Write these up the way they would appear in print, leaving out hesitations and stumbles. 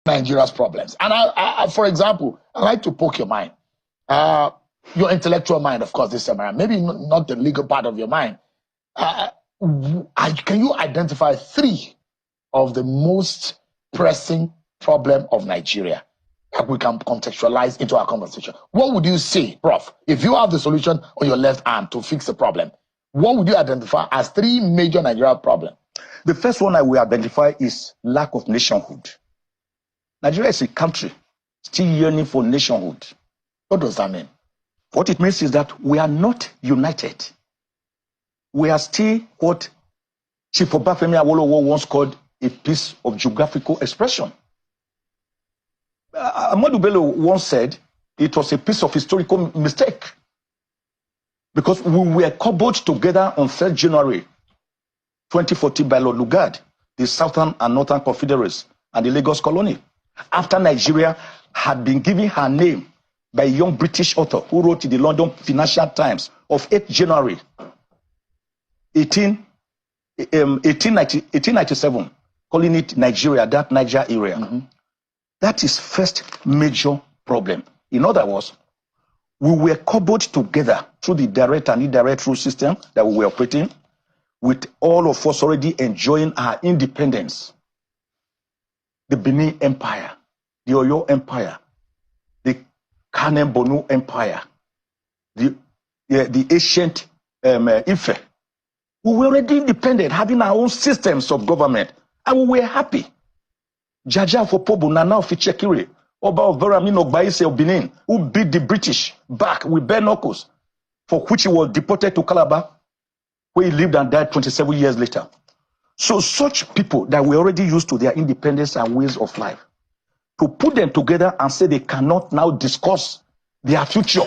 Nigeria's problems. And I, for example, I like to poke your mind. Your intellectual mind, of course, this time around. Maybe not the legal part of your mind. Can you identify 3 of the most pressing problem of Nigeria that we can contextualize into our conversation? What would you say, Prof, if you have the solution on your left arm to fix the problem? What would you identify as 3 major Nigeria problems? The first one I will identify is lack of nationhood. Nigeria is a country still yearning for nationhood. What does that mean? What it means is that we are not united. We are still what Chief Obafemi Awolowo once called a piece of geographical expression. Ahmadu Bello once said it was a piece of historical mistake because we were cobbled together on 3rd January 2014 by Lord Lugard, the Southern and Northern Confederates, and the Lagos colony, after Nigeria had been given her name by a young British author who wrote in the London Financial Times of 8th January 1897, calling it Nigeria, that Niger area. Mm-hmm. That is first major problem. In other words, we were cobbled together through the direct and indirect rule system that we were operating, with all of us already enjoying our independence. The Benin Empire, the Oyo Empire, the Kanem Bonu Empire, the ancient Ife. We were already independent, having our own systems of government, and we were happy. Jaja Fopobu, Nana Ofichekire, Oba of Veramin Ogbaise of Benin, who beat the British back with bare knuckles, for which he was deported to Calabar, where he lived and died 27 years later. So such people that were already used to their independence and ways of life, to put them together and say they cannot now discuss their future.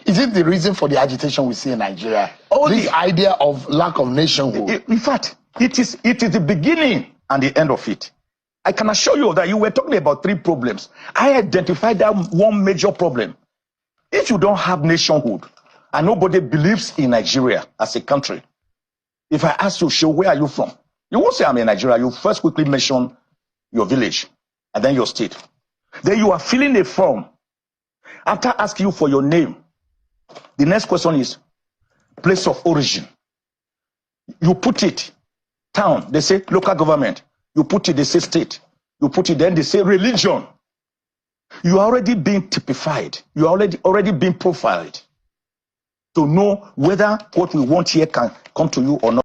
Is it the reason for the agitation we see in Nigeria? This idea of lack of nationhood. In fact, it is the beginning and the end of it. I can assure you that you were talking about 3 problems. I identified that one major problem. If you don't have nationhood and nobody believes in Nigeria as a country, if I ask you, Sho, where are you from? You won't say I'm in Nigeria. You first quickly mention your village and then your state. Then you are filling a form. After asking you for your name, the next question is place of origin. You put it, town, they say local government. You put it, they say state. You put it, then they say religion. You are already being typified. You are already being profiled to know whether what we want here can come to you or not.